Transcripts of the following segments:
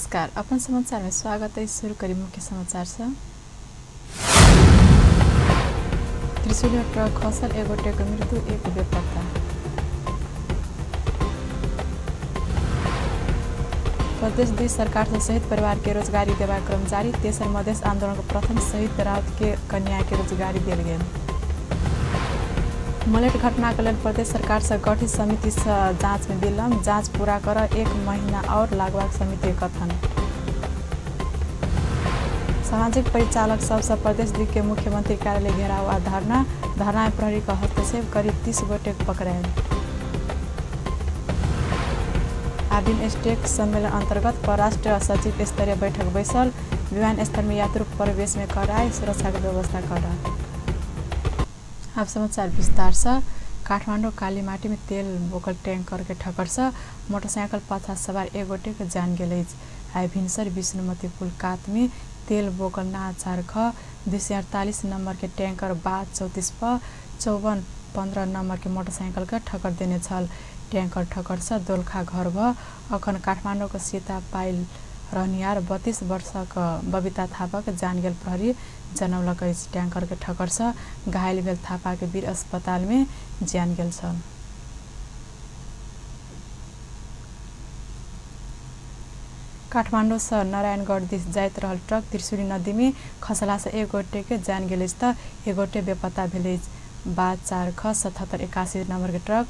नमस्कार, अपन समाचार में स्वागत है। शुरू करी मुख्य समाचार से। त्रिशूलिया ट्रक खसल, एगोटेको मृत्यु, एक बेपत्ता। प्रदेश 2 सरकार से शहीद परिवार के रोजगारी देवा क्रम जारी। तेसर मधेश आंदोलन को प्रथम शहीद राउत के कन्या के रोजगारी दिल गए। मलेट घटना के लिए प्रदेश सरकार से गठित समिति से जांच में विलम्ब, जांच पूरा कर 1 महीना और लागवाक समिति कथन। सामाजिक परिचालक सबसे प्रदेश 2 के मुख्यमंत्री कार्यालय घेराव आ धरना में प्रहरी का हस्तक्षेप, करीब 30 गोटे पकड़ाए। आदिम स्टेक सम्मेलन अंतर्गत परराष्ट्र सचिव स्तरीय बैठक बैसल। विमानस्थल में यात्रु प्रवेश में कराए, सुरक्षा की व्यवस्था करा। अब समाचार विस्तार से। काठमाडौँ कालीमाटी में तेल बोकल टैंकर के ठक्कर से मोटरसाइकिल पाछा सवार एक गोटे के जान गेल। आई भिनसर विष्णुमती पुल कात में तेल बोकल ना 248 नंबर के टैंकर बाद 34 पर 5415 नंबर के मोटरसाइकिल का ठक्कर देने छल। टैंकर ठक्कर से दोलखा घर भ अखन काठमाडौँ को सीता पाइल रहनियार 32 वर्ष का बबीता थापा के जान गेल प्रहरी जनौलक। टैंकर के ठक्कर से घायल भेल थापा के वीर अस्पताल में जान गेल छल। काठमाडौँ से नारायणगढ़ दिस जाइत रहल ट्रक त्रिशूली नदी में खसला से एक गोटे के जान गेल त एक गोटे बेपत्ता भेल। बाद 4 ख 7781 नंबर के ट्रक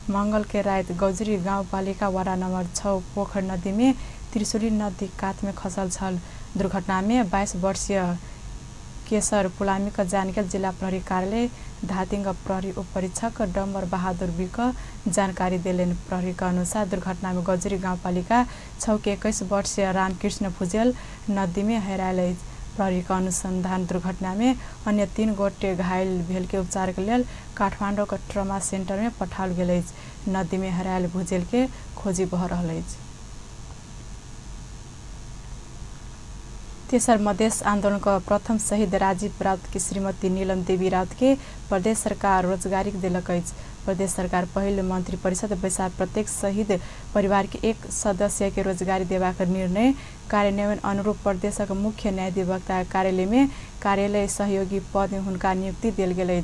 मंगल के रात गौजरी गाउँपालिका वार्ड नंबर 6 पोखर नदी में त्रिशूली नदी कात में खसल छल। दुर्घटना में 22 वर्षीय केशर पुलामी का जान गेल। जिला प्रहरी कार्यालय धातिङ प्रहरी उपरीक्षक डम्बर बहादुर बिक जानकारी दिलेन। प्रहरी का अनुसार दुर्घटना में गौजरी गाउँपालिका 6 के 21 वर्षीय रामकृष्ण भुजेल नदी में हेरायल। प्रहरी का अनुसंधान दुर्घटना में अन्य 3 गोटे घायल भेल के उपचार के लिए काठमाडौँ का ट्रमा सेंटर में पठाओल गेल। नदी में हेरायल भुजेल के खोजी बह रहल। तेसर मधेश आंदोलन का प्रथम शहीद राजीव राउत की श्रीमती नीलम देवी राउत के प्रदेश सरकार रोजगारी दिलक। प्रदेश सरकार पहले मंत्री परिषद बैसा प्रत्येक शहीद परिवार के 1 सदस्य के रोजगारी देवा का निर्णय कार्यान्वयन अनुरूप प्रदेश का मुख्य न्यायाधिवक्ता कार्यालय में कार्यालय सहयोगी पद में हुनका नियुक्ति दिल गेल।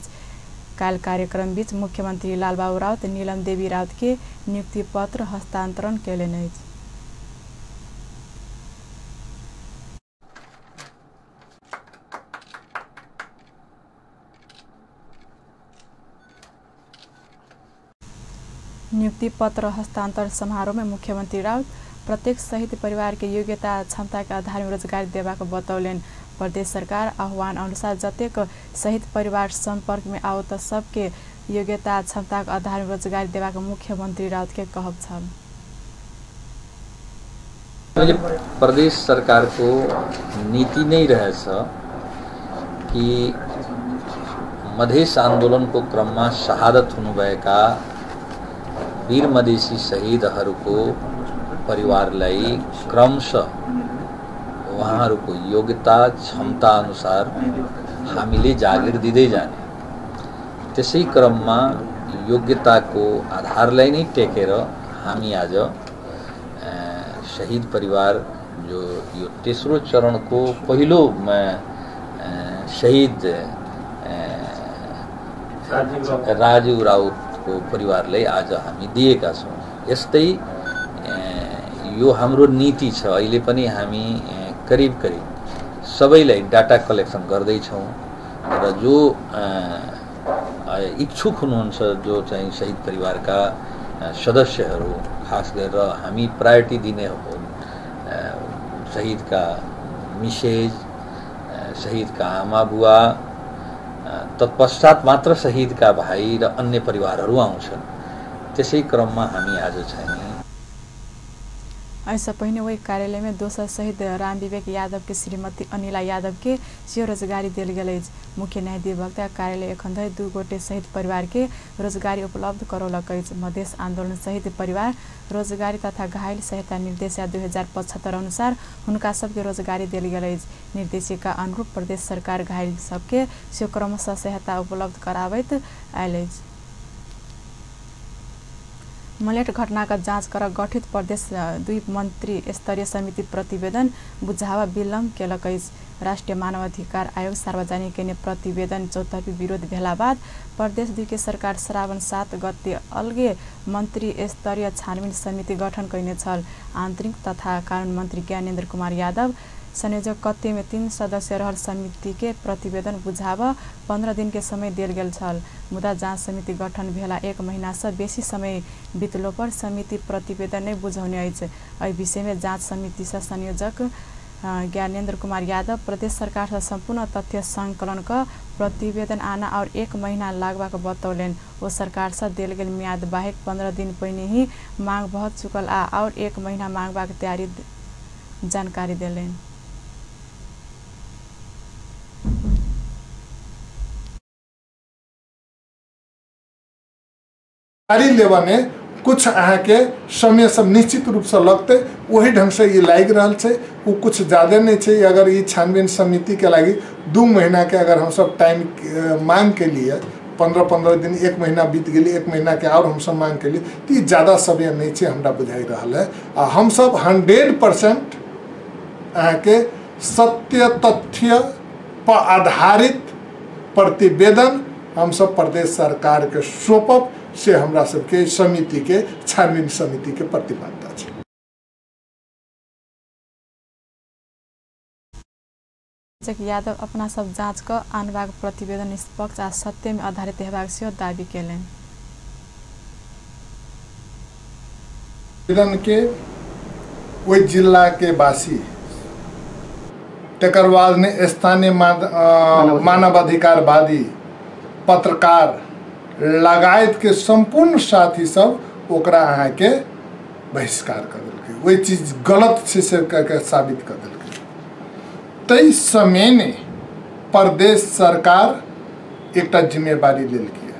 काल कार्यक्रम बीच मुख्यमंत्री लालबाबू राउत नीलम देवी राउत के नियुक्ति पत्र हस्तांतरण कैलेन। नियुक्ति पत्र हस्तांतरण समारोह में मुख्यमंत्री राउत प्रत्येक शहीद परिवार के योग्यता क्षमता के आधार में रोजगारी देवा को बतौलेन। प्रदेश सरकार आह्वान अनुसार जतेक शहीद परिवार संपर्क में आओ तो सबके योग्यता क्षमता के आधार में रोजगारी देवा को मुख्यमंत्री राउत के कहब छल। प्रदेश सरकार को नीति नहीं रहेछ कि मधेस आंदोलन को क्रम में शहादत हुनुभएका वीर मधेसी शहीदहरूको परिवारलाई क्रमशः उहाँहरूको योग्यता क्षमता अनुसार हामीले जागिर दिँदै जाने। त्यसै क्रममा योग्यताको आधारलाई नै टेकेर हामी आज शहीद परिवार जो यो तेस्रो चरणको पहिलो शहीद राजीव राउत को परिवारलाई आज हामी दिएका छौं। यस्तै यो हाम्रो नीति छ। अहिले पनि हामी करिब सबैलाई डाटा कलेक्सन गर्दै छौं र जो इच्छुक हुनुहुन्छ जो चाहिँ शहीद परिवारका सदस्यहरू खास गरेर हामी प्रायोरिटी दिने हो शहीदका मिसेज, शहीदका आमा बुवा, तत्पश्चात मात्र शहीदका भाइ र अन्य परिवारहरू आउँछन्। त्यसै क्रममा हामी आज चाहिँ ऐसा पहिने वही कार्यालय में दोसर शहीद राम विवेक यादव के श्रीमती अनिला यादव के सियो रोजगारी दिल गेल। मुख्य न्यायाधिवक्ता कार्यालय एखन्दै 2 गोटे शहीद परिवार के रोजगारी उपलब्ध करौलक। मधेस आंदोलन शहीद परिवार रोजगारी तथा घायल सहायता निर्देशिका 2075 अनुसार हुनका सबके रोजगारी दिल गेल। निर्देशिका अनुरूप प्रदेश सरकार घायल सबके सियो क्रमशः सहायता उपलब्ध कराबैत आयल। मलेट घटनाका जाँच कर गठित प्रदेश 2 मन्त्री स्तरीय समिति प्रतिवेदन बुझावा विलम्ब केलकै। राष्ट्रिय मानवाधिकार आयोग सार्वजनिक केने प्रतिवेदन चौतर्फी विरोध भेला बाद प्रदेश 2 के सरकार श्रावण 7 गते अलगे मन्त्री स्तरीय छानबिन समिति गठन कैने छल। आन्तरिक तथा कानून मन्त्री ज्ञानेन्द्र कुमार यादव संयोजक कत्ते में 3 सदस्य रहल समिति के प्रतिवेदन बुझाव 15 दिन के समय दिल गेल छल। मुदा जाँच समिति गठन भेला 1 महीना से बेसी समय बितलो पर समिति प्रतिवेदन नहीं बुझाउने अछि। एहि विषय में जाँच समिति से संयोजक ज्ञानेन्द्र कुमार यादव प्रदेश सरकार से संपूर्ण तथ्य संकलन का प्रतिवेदन आना और 1 महीना लागबाक बतौलेन। वो सरकार से दिल गेल म्याद बाहेक 15 दिन पहिने ही मांग बहुत चुकल और 1 महीना मांगबाक तैयारी जानकारी देलेन। लेवा ने कुछ अहाँ के समय सब निश्चित रूप से लगते वही ढंग से ये लाग रहा है। वो कुछ ज़्यादा नहीं है। अगर ये छानबीन समिति के लगी 2 महीना के अगर हम सब टाइम मांग के लिए 15-15 दिन 1 महीना बीत गई 1 महीना के और हम सब मांग के लिए तो ये ज़्यादा समय नहीं है हमरा बुझाई रहा है। हम सब 100% अहाँ के सत्य तथ्य पर आधारित प्रतिवेदन हम सब प्रदेश सरकार के सौंपब से हमरा सबके समिति के छानबीन समिति के प्रतिबद्धता है। यादव अपना सब जांच का आनबाक प्रतिवेदन निष्पक्ष आ सत्य में आधारित हेबाक सेहो दाबी केलनि। के ओहि जिला के वासी तकर बाद ने स्थानीय मानवाधिकारवादी पत्रकार लगायत के संपूर्ण साथी सब ओकरा अहाँ के बहिष्कार कर दिलकै। वही चीज गलत से साबित कर दिलकै। तई समय ने प्रदेश सरकार एक जिम्मेवारी लेलकै।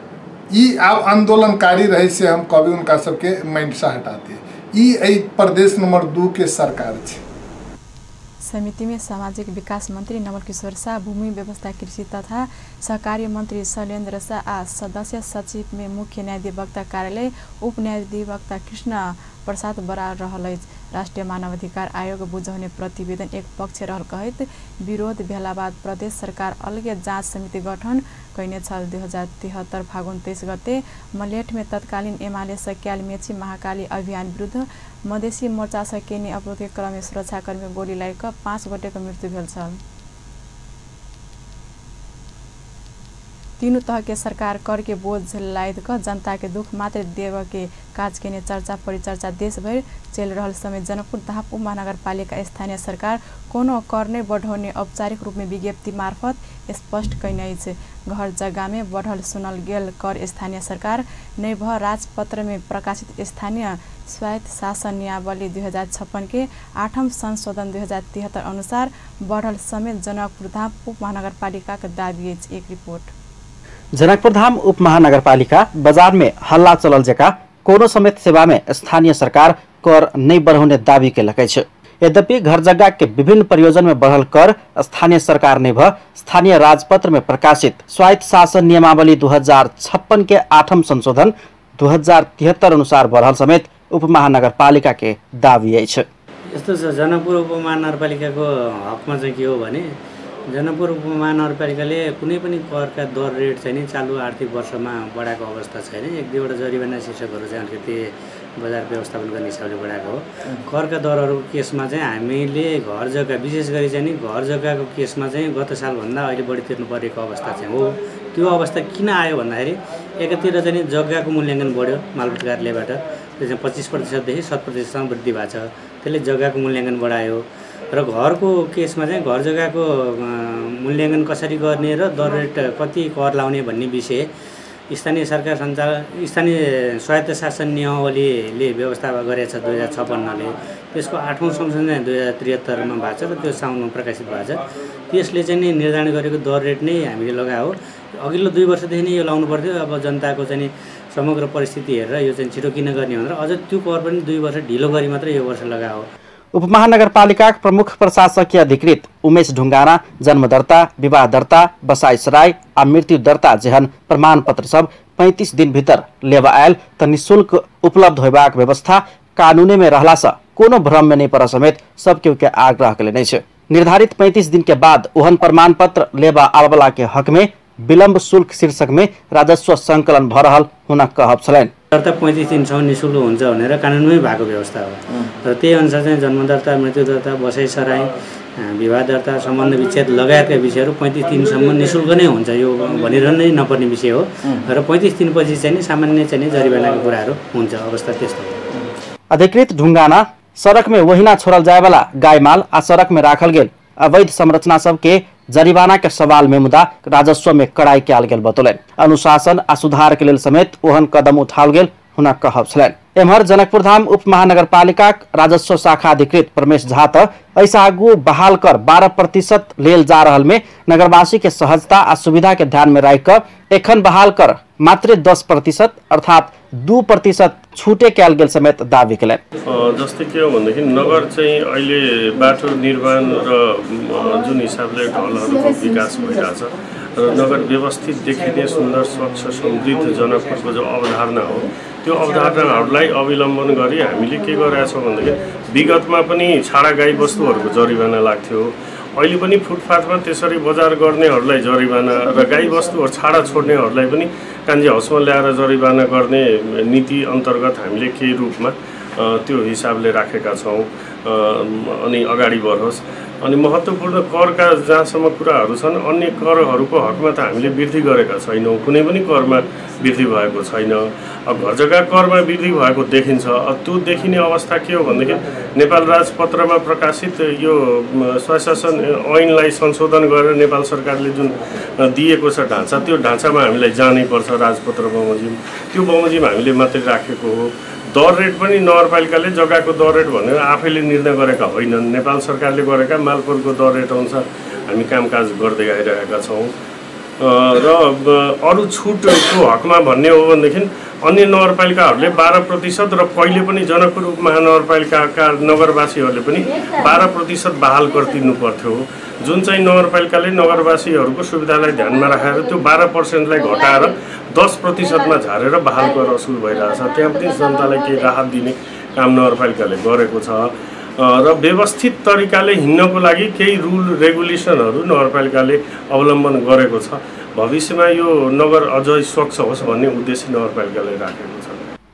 ई आब आंदोलनकारी रहे से हम कभी उनका सबके माइंड से हटाते। ई प्रदेश नंबर 2 के सरकार है। समिति में सामाजिक विकास मंत्री नवल किशोर शाह, भूमि व्यवस्था कृषि तथा सहकार्य मंत्री शैलेन्द्र शाह आ सदस्य सचिव में मुख्य न्यायाधिवक्ता कार्यालय उप न्यायाधिवक्ता कृष्ण प्रसाद बराल रहल अछि। राष्ट्रिय मानवाधिकार आयोग बुझाउने प्रतिवेदन एक पक्ष रहल कहैत विरोध भेला बाद प्रदेश सरकार अलगे जाँच समिति गठन कैने छल। 2073 फागुन 23 गते मलेट में तत्कालीन एमाले सक्याल मेची महाकाली अभियान विरुद्ध मधेसी मोर्चा से केने अवरोध के क्रम में सुरक्षाकर्मी गोली लाग 5 गोटेको मृत्यु भेल छल। तीनों तह के सरकार कर के बोझ लाद कर जनता के दुख मात्र देव के काज के चर्चा परिचर्चा देश भर चल रहा समय जनकपुर धाप उपमहानगरपालिका स्थानीय सरकार कोनो कर नहीं बढ़ाने औपचारिक रूप में विज्ञप्ति मार्फत स्पष्ट कैने अछि। घर जगह में बढ़ल सुनल गेल कर स्थानीय सरकार नहीं भ राजपत्र में प्रकाशित स्थानीय स्वायत्त शासन नियमावली 2056 के 8म संशोधन 2073 अनुसार बढ़ल समेत जनकपुर धाम उपमहानगरपालिका का दाबी अछि। एक रिपोर्ट। जनकपुर धाम उपमहानगरपालिका बजार में हल्ला चलल जका कोनो समेत सेवा में स्थानीय सरकार कर नहीं बढ़ाने दावी केलकै छ। यद्यपि घर जगह के विभिन्न परियोजना में बढ़ल कर स्थानीय सरकार ने भ स्थानीय राजपत्र में प्रकाशित स्वायत्त शासन नियमावली 2056 के 8म संशोधन 2073 अनुसार बढ़ल समेत उपमहानगरपालिका के दावी अछि। यस्तो छ जनकपुर उपमहानगरपालिकाको हकमा चाहिँ के हो भने जनकपुर उपमहानगरपालिकाले कुनै पनि करका दर रेट चाहिँ नि चालु आर्थिक वर्षमा बढाएको अवस्था छैन। 1-2वटा जरिवाना शीर्षकहरू चाहिँ अलिकति बजार व्यवस्थापन गर्ने हिसाबले बढाएको हो। करका दरहरूको केसमा चाहिँ हामीले घर जग्गा विशेष गरी चाहिँ नि घर जग्गाको केसमा चाहिँ गत सालभन्दा अहिले बढी तिर्नु परेको अवस्था चाहिँ हो। त्यो अवस्था किन आयो भन्दाखेरि एकातिर चाहिँ नि जग्गाको मूल्याङ्कन बढ्यो मालपोत कार्यालयबाट, त्यो चाहिँ 25% देखि 7% वृद्धि भएको छ। त्यसले जग्गाको मूल्याङ्कन बढायो र घरको केसमा चाहिँ घर जग्गाको मूल्याङ्कन कसरी गर्ने र दर रेट कति कर लाउने भन्ने विषय स्थानीय सरकार सञ्चालन स्थानीय स्वायत्त शासन नियमावलीले व्यवस्था गरेको छ 2056ले। त्यसको 8औं संशोधन चाहिँ 2073 मा भएको छ र त्यो साउनमा प्रकाशित भएको छ। त्यसले चाहिँ नि निर्धारण गरेको दर रेट नै हामीले लगायो। अघिल्लो 2 वर्षदेखि नै यो लाउनु पर्थ्यो। अब जनताको चाहिँ समग्र परिस्थिति हेरेर यो चाहिँ छिटो किन गर्ने भनेर अझ त्यो कर पनि 2 वर्ष ढिलो गरी मात्र यो वर्ष लगायो। उपमहानगरपालिका प्रमुख प्रशासकीय अधिकृत उमेश ढुङ्गाना जन्म दर्ता, विवाह दर्ता, बसाई सराई आ मृत्यु दर्ता जेहन प्रमाण पत्र सब 35 दिन भीतर लेबा आयल त निःशुल्क उपलब्ध होबाक व्यवस्था कानूने में रहला से कोनो भ्रम में नहीं पड़ा समेत सब केहू के आग्रह के नहीं। निर्धारित 35 दिन के बाद ओहन प्रमाण पत्र लेबा आबला के हक में विलम्ब शुल्क शीर्षक में राजस्व संकलन भ रहल हुन कहब छलैन। दर्ता 35 दिनसम्म निःशुल्क हुन्छ भनेर कानुनमै भएको व्यवस्था हो र त्यही अनुसार चाहिँ जन्म दर्ता, मृत्यु दर्ता, बसाइ सराई, विवाह दर्ता, सम्बन्ध विच्छेद लगायतका विषयहरू 35 दिनसम्म निःशुल्क नै हुन्छ। यो भनिरहनै नपर्ने विषय हो र 35 दिनपछि चाहिँ सामान्य चाहिँ जरिवानाको कुराहरू हुन्छ। अवस्था त्यस्तो हो। अधिकृत ढुंगाना, सड़क में वहीना छोड़ल जाए वाला गायमाल आ सड़क में राखल गेल अवैध संरचना सब के जरिवाना के सवाल में मुदा राजस्व में कड़ाई कयल गेल बतौलन। अनुशासन आ सुधार के लेल समेत ओहन कदम उठाओल गेल हुना कहब छलैन। एम्हर जनकपुर धाम उप महानगरपालिका राजस्व शाखा अधिकृत परमेश झा त ऐसा आगू बहाल कर 12% लेल जा रहल में नगरवासी के सहजता आ सुविधा के ध्यान में राख एखन बहाल कर मात्र 10% अर्थात 2% छूटे कयल गेल समेत दावी केले। जस्तै के हो भनेदेखि नगर चाहिँ अहिले बाटो निर्माण र जुन हिसाबले ढलहरूको विकास भइरहेछ र नगर व्यवस्थित देखिने सुन्दर स्वच्छ समृद्ध जनकपुरको जो अवधारणा हो त्यो अवधारणाहरूलाई अवलम्बन गरी हामीले के गरेका छौँ भनेदेखि विगतमा पनि छाडा गाई वस्तुहरूको जरिवाना लाग्थ्यो। अहिले पनि फुटपाथमा त्यसरी बजार गर्नेहरूलाई जरिवाना र गाई वस्तुहरू छाडा छोड्नेहरूलाई पनि कान्छी हाउसमा ल्याएर जरिवाना गर्ने नीति अन्तर्गत हामीले केही रूपमा त्यो हिसाबले राखेका छौँ। अनि अगाडि बढोस्। अनि महत्त्वपूर्ण करका जहाँसम्म कुराहरू छन् अन्य करहरूको हकमा त हामीले वृद्धि गरेका छैनौँ। कुनै पनि करमा वृद्धि भएको छैन। अब घर जग्गा करमा वृद्धि भएको देखिन्छ। त्यो देखिने अवस्था के हो भनेदेखि नेपाल राजपत्रमा प्रकाशित यो स्वशासन ऐनलाई संशोधन गरेर नेपाल सरकारले जुन दिएको छ ढाँचा, त्यो ढाँचामा हामीलाई जानै पर्छ। राजपत्र बमोजिम त्यो बमोजिम हामीले मात्रै राखेको हो। दर रेट पनि नगरपालिकाले जग्गाको दर रेट भनेर आफैले निर्णय गरेका होइनन्। नेपाल सरकारले गरेका मालपोतको दर रेट अनुसार हामी कामकाज गर्दै आइरहेका छौँ। र अरू छुटको हकमा भन्ने हो भनेदेखि अन्य नगरपालिकाहरूले 12% र पहिले पनि जनकपुर उपमहानगरपालिकाका नगरवासीहरूले पनि 12% बहाल गरिदिनु पर्थ्यो। जुन चाहिँ नगरपालिकाले नगरवासीहरूको सुविधालाई ध्यानमा राखेर त्यो 12%लाई घटाएर 10%मा झारेर बहाल गरेर असुल भइरहेछ। त्यहाँ पनि जनतालाई केही राहत दिने काम नगरपालिकाले गरेको छ र व्यवस्थित तरिकाले हिँड्नको लागि केही रुल रेगुलेसनहरू नगरपालिकाले अवलम्बन गरेको छ। भविष्यमा यो नगर अझै स्वच्छ होस् भन्ने उद्देश्य नगरपालिकाले राखेको छ।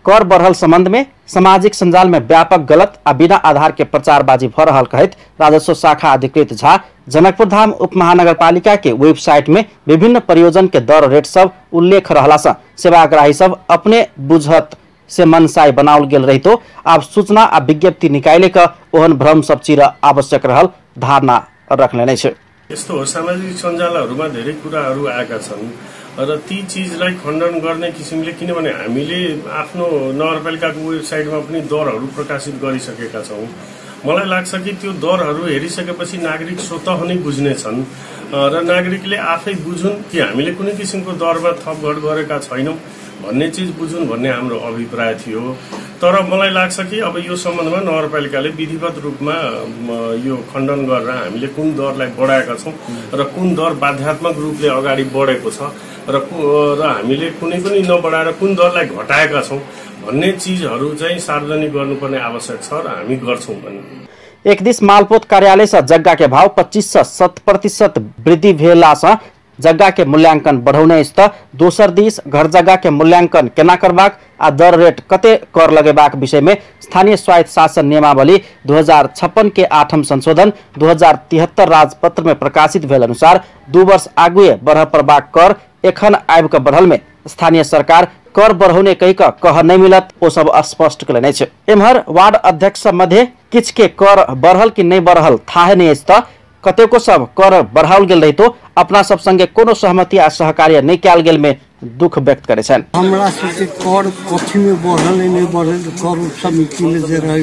कर बढ़ल संबंध में सामाजिक संजाल में व्यापक गलत आ बिना आधार के प्रचारबाजी भ रहल कहत राजस्व शाखा अधिकृत झा जनकपुर धाम उप महानगरपालिका के वेबसाइट में विभिन्न परियोजन के दर रेट सब उल्लेख रहला से सेवाग्राही सब अपने बुझत से मनसाई बनावल गेल रही तो अब सूचना आ विज्ञप्ति निकाले का ओहन भ्रम सब चिर आवश्यक रहल धारणा रखले नै छ। यस्तो हो, सामाजिक सञ्जालहरूमा धेरै कुराहरू आएका छन् र ती चीजलाई खण्डन गर्ने किसिमले, किनभने हामीले आफ्नो नगरपालिकाको वेबसाइटमा पनि दरहरू प्रकाशित गरिसकेका छौँ। मलाई लाग्छ कि त्यो दरहरू हेरिसकेपछि नागरिक स्वतः नै बुझ्नेछन् र नागरिकले आफै बुझुन् कि हामीले कुनै किसिमको दरमा थपघट गरेका छैनौँ भन्ने चीज बुझुन् भन्ने हाम्रो अभिप्राय थियो। तर मलाई लाग्छ कि अब यो सम्बन्धमा नगरपालिकाले विधिवत रूपमा यो खण्डन गरेर हामीले कुन दरलाई बढाएका छौँ र कुन दर बाध्यात्मक रूपले अगाडि बढेको छ र हामीले कुनै पनि नबढाएर कुन दरलाई घटाएका छौँ भन्ने चीजहरू चाहिँ सार्वजनिक गर्नुपर्ने आवश्यक छ र हामी गर्छौँ भन्ने। एक दिस मालपोत कार्यालय से जग्गा के भाव 25 से 7% वृद्धि भेला से जग्गा के मूल्यांकन बढ़ौने त दोसर दिस घर जग्गा के मूल्यांकन केना करबाक आ दर रेट कते कर लगेबाक विषय में स्थानीय स्वायत्त शासन नियमावली 2056 के 8म संशोधन 2073 राजपत्र में प्रकाशित भेल अनुसार 2 वर्ष आगुए बढ़ परबाक कर एखन आबि के बढ़ल में स्थानीय सरकार कर बढ़ौने कही कह नहीं मिलत ओ सब स्पष्ट कले छ। एम्हर वार्ड अध्यक्ष मध्य किछ के कर बढ़ल कि नहीं बढ़ल थाहे नहीं त कतेको सब कर बढ़ाओल गेल रही तो अपना सब संगे कोनो सहमति आ सहकार्य नहीं कयल गेल में दुख व्यक्त करे छन। हमरा सबके कर कथी में बढ़ल नहीं बढ़ल कर समिति में जे रहे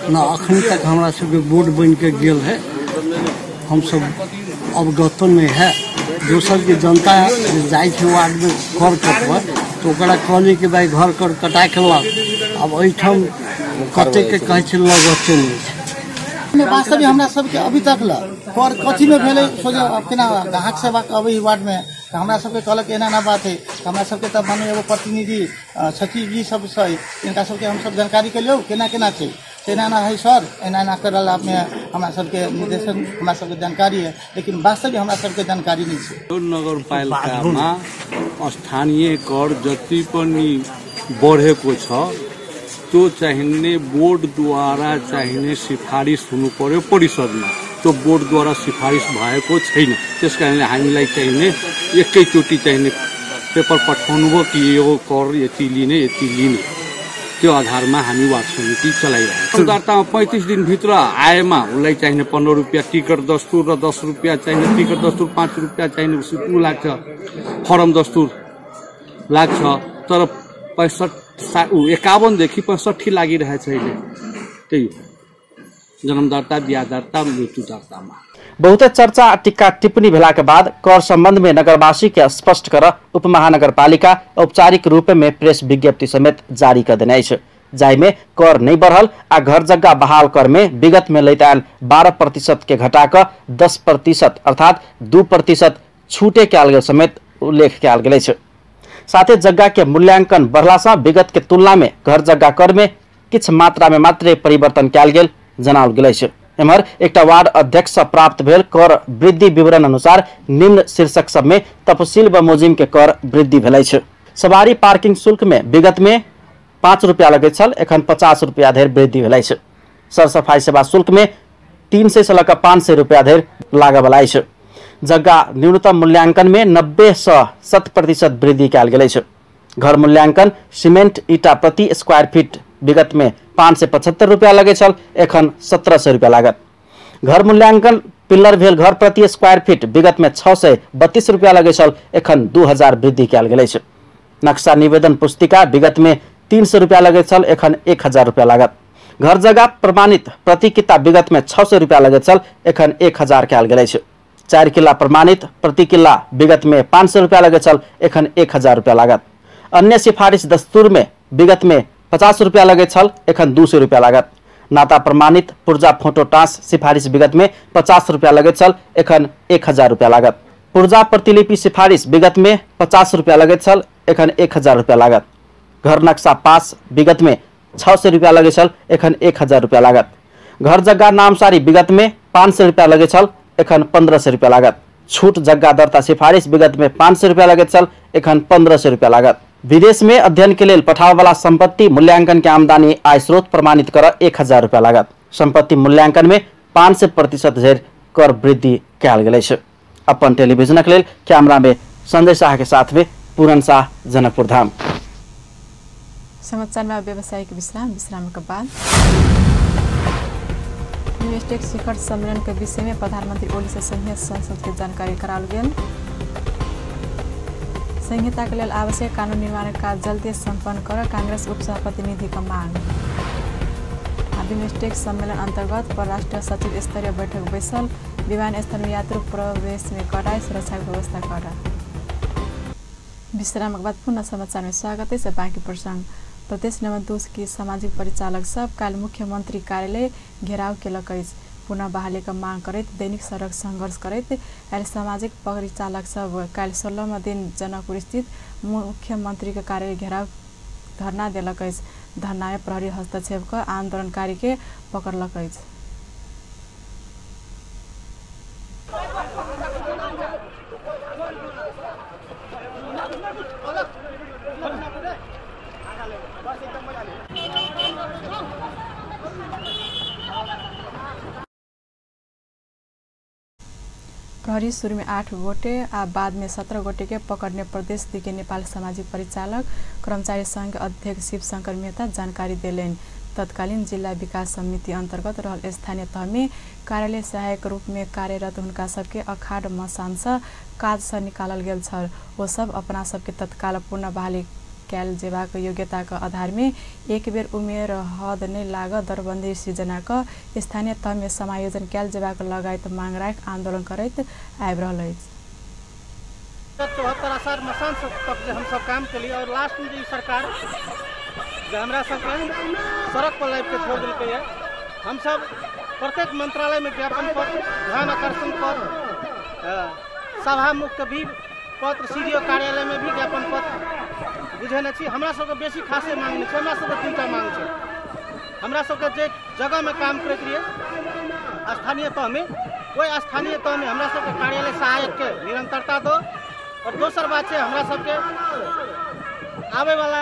ना अखन तक हमरा सबके बोर्ड बन के गेल है, हम सब अवगत नहीं है। दोसर के जनता जाय छै वार्ड में कर कटवा तो ओकरा कहले कि भाई घर कर कटा के ला, अब एठम कते के कहे छै लगते नहीं छै। वास्तव में हमरा सबके अभी तक कर कथी में भेले सोझे केना ग्राहक सेवा के अभी वार्ड में हमरा सबके कहलक एना ना बात है, हमरा सबके तब माने एगो प्रतिनिधि सचिव जी सब छै, इनका सबके हम सब जानकारी के लियो केना केना छै, तेना ना है सर, एना ना करल आपने हमरा सबके निर्देशन हमरा सबके जानकारी है, लेकिन वास्तविक हमरा सबके जानकारी नहीं छै। नगरपालिकामा स्थानीय कर जति पनि बढेको छ त्यो चाहिने बोर्डद्वारा चाहिने सिफारिस हुनु पर्यो परिषदमा, त्यो बोर्डद्वारा सिफारिस भएको छैन। त्यसकारणले हामीलाई चाहिने एकैचोटि चाहिने पेपर पठाउनु भयो कि यो कर यति लिने त्यो आधारमा हामी वार्ड समिति चलाइरहेको छौँ। दर्तामा 35 दिनभित्र आएमा उसलाई चाहिने 15 रुपियाँ टिकट दस्तुर र 10 रुपियाँ चाहिने टिकट दस्तुर, 5 रुपियाँ चाहिने ऊ लाग्छ, फर्म दस्तुर लाग्छ। तर 51 देखि 65 लागिरहेछ अहिले, त्यही जन्म दर्ता, बिहा दर्ता, मृत्यु दर्तामा। बहुते चर्चा टिक्का टिप्पणी भेलाके बाद कर संबंध में नगरवासी के स्पष्ट कर उपमहानगरपालिका औपचारिक रूप में प्रेस विज्ञप्ति समेत जारी कर देने है, जाइमे कर नहीं बढ़ल आ घर जगह बहाल कर में विगत में लैत आयल 12% के घटाकर 10% अर्थात 2% छूटे कयल गेल समेत उल्लेख कयल गेल है। साथ ही जगह के मूल्यांकन बढ़ला से विगत के तुलना में घर जगह कर में किछ मात्रा में मात्रे परिवर्तन कयल गेल जनाओल गेल है। एम्हर एक वार्ड अध्यक्ष प्राप्त भेल कर वृद्धि विवरण अनुसार निम्न शीर्षक सब में तपसील बमोजिम के कर वृद्धि भेल है। सवारी पार्किंग शुल्क में विगत में 5 रुपया लगे छल, एखन 50 रुपया धरि वृद्धि भेल है। सरसफाई सेवा शुल्क में 300 से लगा 500 रुपया धरि लागै वाला है। जगह न्यूनतम मूल्यांकन में 90 से 100% वृद्धि कयल गेल है। घर मूल्यांकन सीमेंट ईटा प्रति स्क्वायर फीट विगत में 575 रुपया लगे छल, एखन 1700 रुपया लागत। घर मूल्यांकन पिल्लर भेल घर प्रति स्क्वायर फीट विगत में 632 रुपया लगे छल, एखन 2000 वृद्धि कयल गेल है। नक्शा निवेदन पुस्तिका विगत में 300 रुपया लगे छल, एखन 1000 रुपया लागत। घर जगह प्रमाणित प्रति किता विगत में 600 रुपया लगे छल, एखन 1000 कयल गेल है। 4 किला प्रमाणित प्रति किला विगत में 500 रुपया लगे छल, एखन 1000 रुपया लागत। अन्य सिफारिश दस्तूर में विगत में 50 रुपया लगे छल, एखन 200 रुपया लागत। नाता प्रमाणित पुर्जा फोटो टाँस सिफारिश विगत में 50 रुपया लगे छल, एखन 1000 रुपया लागत। पुर्जा प्रतिलिपि सिफारिश विगत में 50 रुपया लगे छल, एखन 1000 रुपया लागत। घर नक्शा पास विगत में 600 रुपया लगे छल, एखन 1000 रुपया लागत। घर जगह नामसारी विगत में 500 रुपया लगे छल, एखन 1500 रुपया लागत। छूट जगह दर्ता सिफारिश विगत में 500 रुपया लगे छल, एखन 1500 रुपया लागत। विदेश में अध्ययन के लिए पठाव वाला संपत्ति मूल्यांकन के आमदनी आय स्रोत प्रमाणित कर 1000 रुपया लागत। संपत्ति मूल्यांकन में 500% धरि कर वृद्धि कयल गेल है। अपन टेलीविजन के लिए कैमरा में संजय शाह के साथ में पूरन शाह, जनकपुर धाम। समाचार में व्यावसायिक विश्राम के बाद यूएसटेक शिखर सम्मेलन के विषय में प्रधानमंत्री ओली से संघीय संसद के जानकारी कराल गेल। संहिता के लिए आवश्यक कानून निर्माण का जल्दी संपन्न कर कांग्रेस उपसभापति निधि का मांग। बिमस्टेक सम्मेलन अंतर्गत परराष्ट्र सचिव स्तरीय बैठक बैसल, विमानस्थल में यात्रु प्रवेश में कड़ाई सुरक्षा की व्यवस्था करा। विश्राम के बाद पुनः समाचार में स्वागत है। बाकी प्रसंग प्रदेश नंबर 2 की सामाजिक परिचालक सब काल मुख्यमंत्री कार्यालय घेराव केलक। पुनः बहाली का मांग करते दैनिक सड़क संघर्ष करते आयल सामाजिक परिचालक सब काल 16वां दिन जनकपुर स्थित मुख्यमंत्री के कार्यालय घेराव धरना दिलक। धरना में प्रहरी हस्तक्षेप कर आंदोलनकारी के पकड़लक। प्रहरी शुरू में 8 गोटे आ बाद में 17 गोटे के पकड़ने प्रदेश दिखे नेपाल सामाजिक परिचालक कर्मचारी संघ अध्यक्ष शिव शंकर मेहता जानकारी दिलेन। तत्कालीन जिला विकास समिति अंतर्गत रहल स्थानीय तह में कार्यालय सहायक रूप में कार्यरत हुनका सबके अखाड़ मसान से काज से निकालल गेल छल। वो सब अपना सबके तत्काल पूर्ण बहाली कैल जेबाक योग्यता के आधार में एक बेर उमेर हद नहीं लागत दरबंदी सृजना का स्थानीय तह में समायोजन कैल जेबाक लगायत मांग राख आंदोलन करते आबि रहल अछि। 74 मसान तक हम सब काम के लिए और लास्ट में सरकार हमरा सबके सड़क पर लाइव के छोड़ दिलकै है। हम सब प्रत्येक मंत्रालय में ज्ञापन पर ध्यान आकर्षण पर सभा मुक्त भी पत्र सीडीओ कार्यालय में भी ज्ञापन पत्र बुझेने छी। हमरा सबके बेसी खासे मांग नहीं छै, हमरा सबके 3टा मांग छै। हमरा सबके जे जगह में काम करैत रहिए स्थानीय तह में, ओहि स्थानीय तह में हमरा सबके कार्यालय सहायक के निरंतरता दो। और दोसर बात है हमरा सबके आवे वाला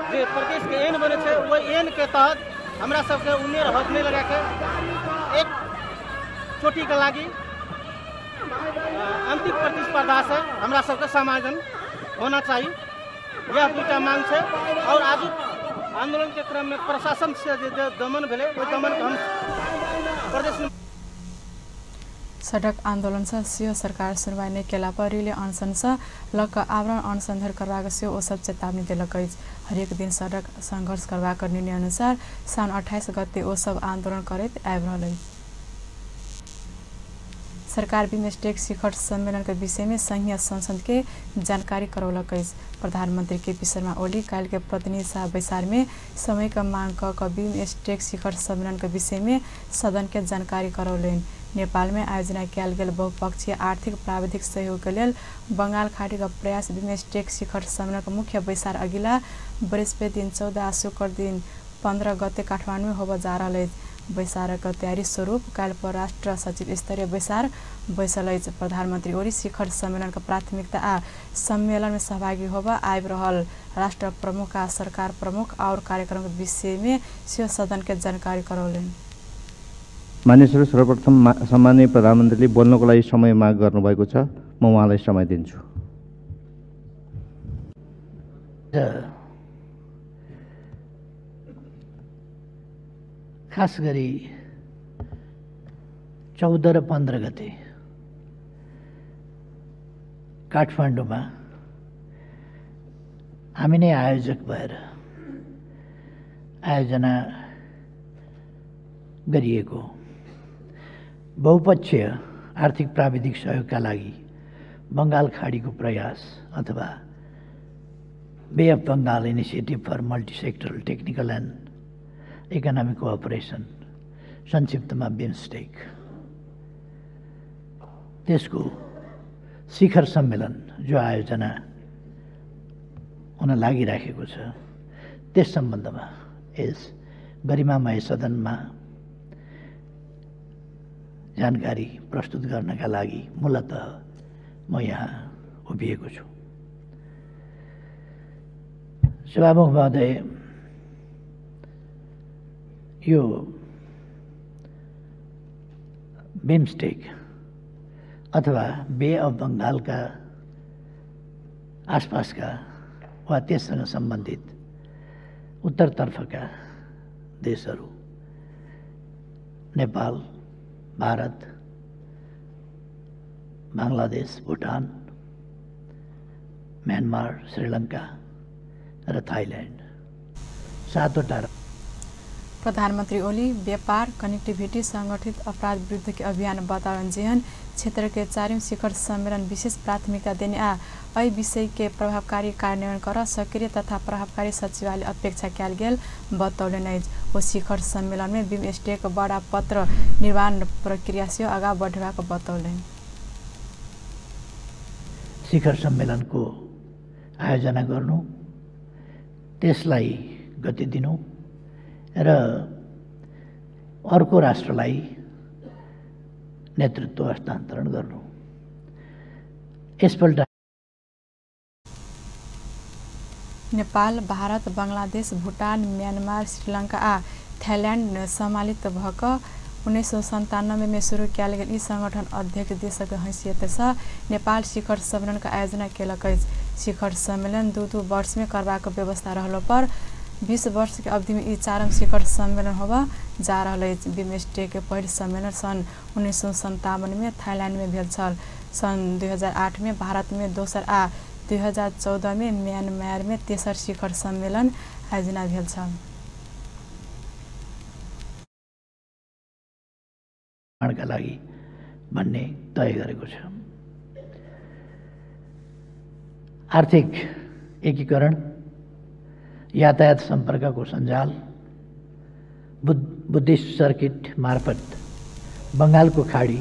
जे प्रदेश के एन बने छै, वो एन के तहत हमरा सबके उन्नेर हद नहीं लगा के एक चोटी के लागी अंतिम प्रतिस्पर्धा से हमरा सबके समाधान होना चाहिए। यह 2टा मांग है। और आज आंदोलन के क्रम में प्रशासन से जो दमन भेले, वो दमन के हम प्रदेश में सड़क आंदोलन से सीओ सरकार सुनवाई नहीं केला पर रिले अनशन से लक आवरण अनशन धर करवाक से ओ सब चेतावनी दिलक। हरेक दिन सड़क संघर्ष करवाक निर्णय अनुसार साउन 28 गते ओ सब आंदोलन करैत आबि रहल। सरकार बिमस्टेक शिखर सम्मेलन के विषय में संघीय संसद के जानकारी करौलक। प्रधानमंत्री केपी शर्मा ओली काल के प्रतिनिधि सभा बैसार में समय का मांग क बिमस्टेक शिखर सम्मेलन के विषय में सदन के जानकारी करौलन। नेपाल में आयोजना किया गेल बहुपक्षीय आर्थिक प्राविधिक सहयोग के लिए बंगाल खाड़ी का प्रयास बिमस्टेक शिखर सम्मेलन का मुख्य बैसार अगिला बृहस्पति दिन 14 शुक्र दिन 15 गते काठमांडू में होब जा रहा है। बैसार का तैयारी स्वरूप काल परराष्ट्र सचिव स्तरीय बैसार बैसल। प्रधानमंत्री ओली शिखर सम्मेलन का प्राथमिकता आ सम्मेलन में सहभागी होब आबि रहल राष्ट्र प्रमुख आ सरकार प्रमुख और कार्यक्रम के विषय में सीओ सदन के जानकारी करौलन। मान्य सर, सर्वप्रथम सम्माननीय प्रधानमन्त्रीले बोल्नको लागि समय माग गर्नुभएको छ, म उहाँलाई समय दिन्छु। खास गरी 14 र 15 गते काठमाडौँमा हामी नै आयोजक भएर आयोजना गरिएको बहुपक्षीय आर्थिक प्राविधिक सहयोगका लागि बंगाल खाडीको प्रयास अथवा bay of Bengal initiative for multisectoral technical and economic cooperation संक्षिप्तमा बिमस्टेक, त्यसको शिखर सम्मेलन जो आयोजना हुन लागिराखेको छ, त्यस सम्बन्धमा यस गरिमामय सदनमा जानकारी प्रस्तुत गर्नका लागि मूलतः म यहाँ उभिएको छु। सभामुख महोदय, यो बिमस्टेक अथवा बे अफ बंगालका आसपासका वा त्यससँग सम्बन्धित उत्तरतर्फका देशहरू नेपाल, भारत, बांग्लादेश, भूटान, म्यानमार, श्रीलंका र थाइल्यान्ड 7वटा। प्रधानमंत्री ओली व्यापार, कनेक्टिविटी, संगठित अपराध विरुद्ध के अभियान बतावन जेहन क्षेत्र के 4वें शिखर सम्मेलन विशेष प्राथमिकता देने आ अय विषय के प्रभावकारी कार्यान्वयन कर सक्रिय तथा प्रभावकारी सचिवालय अपेक्षा किया गेल बतौलन। ओ शिखर सम्मेलन में बिमस्टेक बड़ा पत्र निर्माण प्रक्रिया से आगा बढ़ेबाक बतौलन। शिखर सम्मेलन को आयोजना गर्नु, त्यसलाई गति दिनु र अर्को राष्ट्रलाई नेतृत्व हस्तान्तरण गर्नु। यसपल्ट नेपाल, भारत, बांग्लादेश, भूटान, म्यानमार, श्रीलंका आ थाइल्यान्ड सम्मिलित भक 1997 में शुरू किया गेल ई संगठन अध्यक्ष देशक हैसियत से नेपाल शिखर सम्मेलन का आयोजना केलक। शिखर सम्मेलन 2 वर्ष में करबाक व्यवस्था रहलो पर 20 वर्ष के अवधि में ई 4वां शिखर सम्मेलन होगा जा रहा है। बिमस्टेक के पहिल सम्मेलन सन 1957 में थाईलैंड में भेल छल। सन 2008 में भारत में दोसर आ 2014 में म्यानमार में तेसर शिखर सम्मेलन आयोजना भेल छल। का लागि भन्ने तय गरेको छ। आर्थिक एकीकरण, यातायात सम्पर्कको सञ्जाल, बुद्धिस्ट सर्किट मार्फत बंगालको खाडी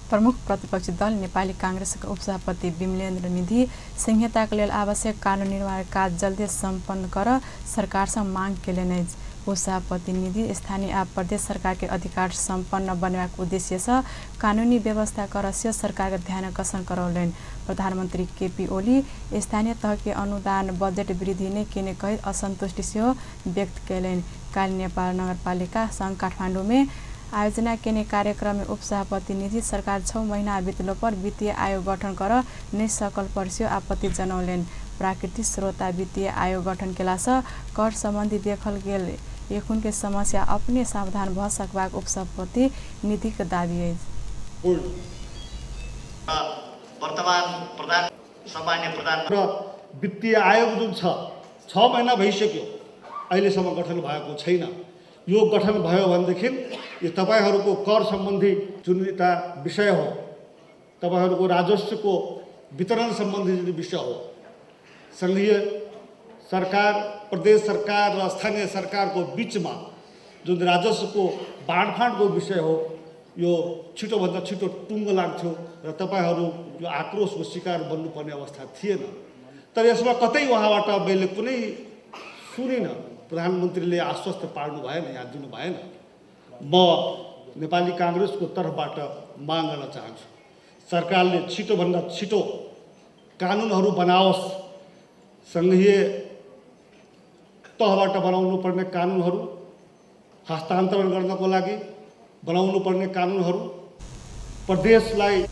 प्रमुख प्रतिपक्षी दल नेपाली कांग्रेसका उपसभापति विमलेन्द्र निधि संहिताका लेल आवश्यक कानून निर्माण कार्य जल्दी सम्पन्न कर सरकारसँग माग केलनि। उपसभापति निधि स्थानीय आ प्रदेश सरकार के अधिकार संपन्न बनबाक उद्देश्य से कानूनी व्यवस्था करस्य सरकार के ध्यान आकर्षण करौलनि। प्रधानमंत्री केपी ओली स्थानीय तह के अनुदान बजेट वृद्धि ने केने कही असंतुष्टि से व्यक्त कैलनि। काल नेपाल नगरपालिका संघ काठमाडौँ में आयोजना केने कार्यक्रम में उपसभापति निधि सरकार 6 महीना बीतलो पर वित्तीय आयोग गठन कर नै सकल पर्स्यो आपत्ति जनौलनि। प्राकृतिक स्रोत वित्तीय आयोग गठन केला से कर संबंधी देखल गेल एखुन के समस्या अपने सावधान भ सकबाक उपसभापति निधि के दावी अछि। वर्तमान प्रधान सामान्य प्रधान र वित्तीय आयोग जुन छ 6 महिना भइसक्यो अहिलेसम्म गठन भएको छैन। यो गठन भयो भनेदेखि यो तपाईहरुको कर सम्बन्धी जुन एउटा विषय हो, तपाईहरुको राजस्वको वितरण सम्बन्धी जुन विषय हो, संघीय सरकार, प्रदेश सरकार र स्थानीय सरकारको बीचमा जुन राजस्वको बाँडफाँडको विषय हो, यो छिटोभन्दा छिटो टुङ्गो लाग्थ्यो र तपाईहरु यो आक्रोशको शिकार बन्नुपर्ने अवस्था थिएन। तर यसमा कतै उहाँबाट मैले कुनै सुनिन, प्रधानमन्त्रीले आश्वस्त पार्नु भएन, यहाँ दिनु भएन। म नेपाली कांग्रेसको तर्फबाट माग गर्न चाहन्छु, सरकारले छिटोभन्दा छिटो कानुनहरू बनाओस्। संघीय तहबाट बनाउनु पर्ने कानुनहरू, हस्तान्तरण गर्नको लागि बनाउनु पर्ने कानुनहरू प्रदेशलाई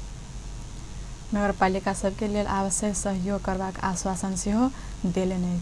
नगरपालिका सबके लेल आवश्यक सहयोग करबाक आश्वासन सेहो देलनि।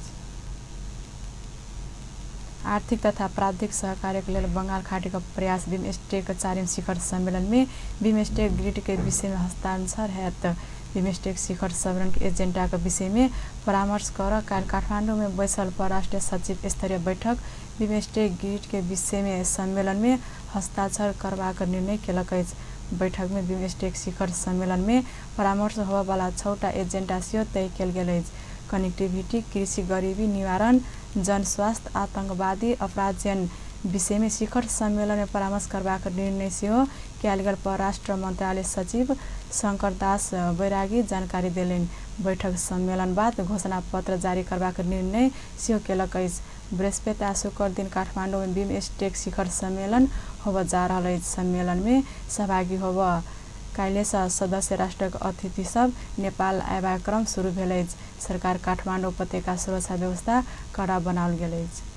आर्थिक तथा प्राविधिक सहकार्यको लेल बंगाल खाडीको प्रयास बिमस्टेक 4 शिखर सम्मेलन में बिमस्टेक ग्रिड के विषय में हस्ताक्षर हैत। बिमस्टेक शिखर सम्मेलन के एजेंडा के विषय में परामर्श कर काल काठमाडौँ में बैसल परराष्ट्र सचिव स्तरीय बैठक बिमस्टेक ग्रिड के विषय में सम्मेलन में हस्ताक्षर करबाक निर्णय केलक अछि। बैठक में बिमस्टेक शिखर सम्मेलन में परामर्श होबा वाला 6टा एजेंडा सेहो तय कयल गेल अछि। कनेक्टिविटी, कृषि गरीबी निवारण, जन स्वास्थ्य, आतंकवादी अपराध विषय में शिखर सम्मेलन में परामर्श करबाक निर्णय सेहो कयल गेल परराष्ट्र मंत्रालय सचिव शंकर दास बैरागी जानकारी देलनि। बैठक सम्मेलन बाद घोषणा पत्र जारी करबाक निर्णय सेहो केलक अछि। बृहस्पति आ शुक्र दिन काठमाडौँ में बिमस्टेक शिखर सम्मेलन होब जा रहल अछि। सम्मेलन में सहभागी होब काल्हि से सदस्य राष्ट्र के अतिथि सब नेपाल आयबाक क्रम शुरू भेल अछि। सरकार काठमाडौँ उपत्यका सुरक्षा व्यवस्था कड़ा बनाओल गेल अछि।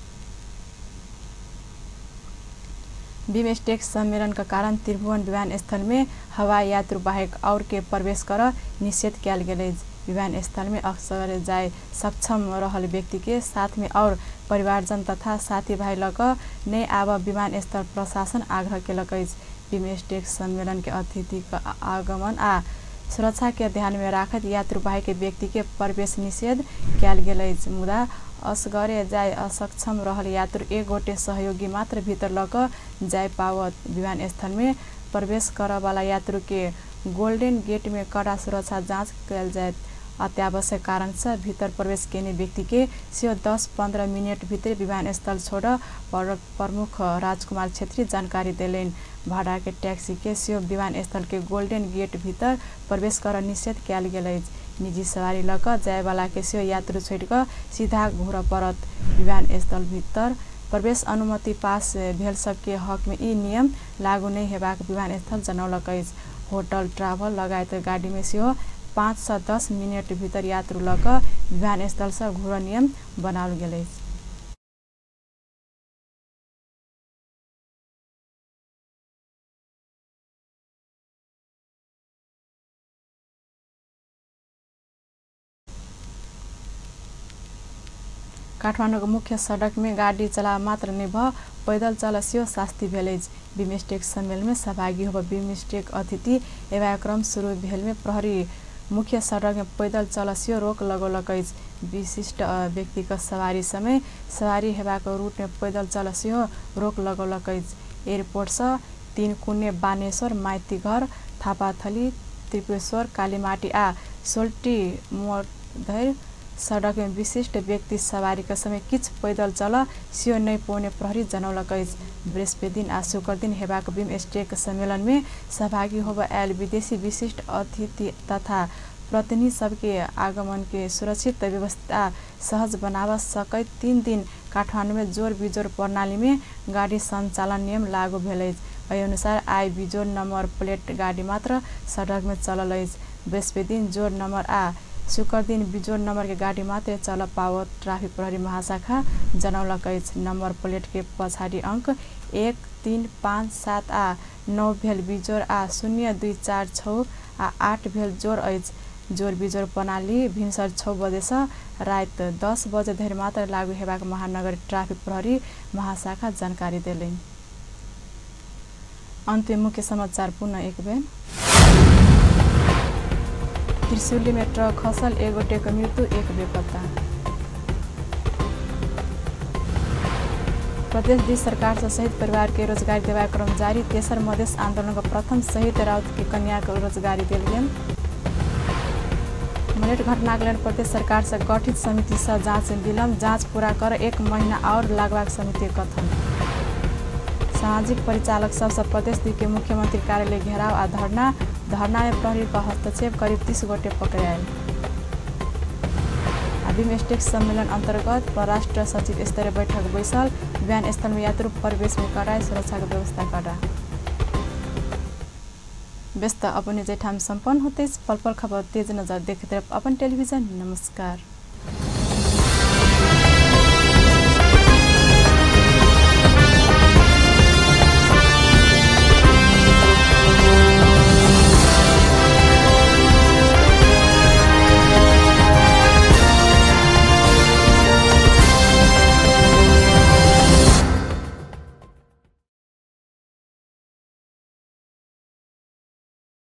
बिमस्टेक सम्मेलन का कारण त्रिभुवन विमानस्थल में हवाई यात्रु बाहेक और के प्रवेश कर निषेध कयल गेल अछि। विमानस्थल में अक्सर जाय सक्षम रहल व्यक्ति के साथ में और परिवारजन तथा साथी भाई लग नै आब विमानस्थल प्रशासन आग्रह केलक अछि। बिमस्टेक सम्मेलन के अतिथि का आगमन आ सुरक्षा के ध्यान में राखत यात्रु बाहेक व्यक्ति के प्रवेश निषेध कयल गेल अछि। मुदा असगरे जाय असक्षम रहल यात्रु एक गोटे सहयोगी मात्र भीतर लग जाय पावत। विमानस्थल में प्रवेश कर वाला यात्रु के गोल्डन गेट में कड़ा सुरक्षा जांच कयल जायत। अत्यावश्यक कारण से भीतर प्रवेश केने व्यक्ति के सिर्फ 10-15 मिनट भीतर विमानस्थल छोड़ प्रमुख राजकुमार छेत्री जानकारी देलेन। भाड़ा के टैक्सी के सिर्फ विमानस्थल के गोल्डन गेट भीतर प्रवेश कर निषेध कयल गेल अछि। निजी सवारी लक जाय वाला के सिर्फ यात्रु छोड़ कर सीधा घुर परत। विमानस्थल भीतर प्रवेश अनुमति पास भेल सबके हक में ई नियम लागू नहीं हेबाक विमानस्थल जनौलक अछि। होटल, ट्राभल लगायत गाड़ी में सिर्फ 5 से 10 मिनट भीतर यात्रु लक विमानस्थल से घुर नियम बनाओल गेल अछि। काठमाडौँ के मुख्य सड़क में गाड़ी चला मात्र नहीं भ पैदल चल सेहो शास्ति भेल अछि। बिमस्टेक सम्मेलन में सहभागी होब बिमस्टेक अतिथि एवं क्रम शुरू भेल में प्रहरी मुख्य सड़क में पैदल चल सेहो रोक लगौलक अछि। विशिष्ट व्यक्तिगत सवारी समय सवारी हेबाक रूट में पैदल चल सेहो रोक लगौलक अछि। एयरपोर्ट से 3 कुने बानेश्वर, माइतीघर, थापाथली, त्रिपुरेश्वर, कालीमाटी आ सोल्टी मोड़ धरि सडक में विशिष्ट व्यक्ति सवारी के समय किछ पैदल चल सियो नहीं पौने प्रहरी जनौलक बृहस्पति दिन आ शुक्र दिन हेबाक बिमस्टेक सम्मेलन में सहभागी होब आयल विदेशी विशिष्ट अतिथि तथा प्रतिनिधि सबके आगमन के सुरक्षित व्यवस्था सहज बनावा सकै 3 दिन काठमाडौँ में जोर बिजोर प्रणाली में गाड़ी संचालन नियम लागू भेल अछि। अनुसार आई बिजोर नंबर प्लेट गाड़ी मात्र सड़क में चलल अछि। बृहस्पति दिन जोर नंबर आ शुक्र दिन बिजोर नंबर के गाड़ी मात्र चल पाओ ट्राफिक प्रहरी महाशाखा जनौलक अछि। नंबर प्लेट के पछाडि अंक 1, 3, 5, 7 आ 9 भेल बिजोर आ 0, 2, 4, 6 आ 8 भेल जोर अछि। जोर बिजोर प्रणाली भिनसर 6 बजे से रात 10 बजे धरि मात्र लागू हेबाक महानगर ट्राफिक प्रहरी महाशाखा जानकारी देलनि। अंत में मुख्य समाचार पुनः एक बेर। त्रिशुली में ट्रक खसल 1 गोटेको मृत्यु 1 बेपत्ता। प्रदेश देश सरकार से शहीद परिवार के रोजगारी देवा क्रम जारी। तेसर मधेश आंदोलन का प्रथम शहीद राउत की कन्या को रोजगारी दिल गेल। मलेट घटना के प्रदेश सरकार से गठित समिति से जांच विलम्ब। जांच पूरा कर 1 महीना और लागबाक समिति कथन। सामाजिक परिचालक सबसे प्रदेश के मुख्यमंत्री कार्यालय घेराव आ धरना में प्रहरी का हस्तक्षेप करीब 30 गोटे पकड़ायल। बिमस्टेक सम्मेलन अंतर्गत परराष्ट्र सचिव स्तरीय बैठक बैसल। विमान स्थल में यात्रु प्रवेश में कड़ाई सुरक्षा की व्यवस्था करा। व्यस्त अपने जेठाम संपन्न होते पल पल खबर तेज नजर देखते अपन टेलीविजन। नमस्कार।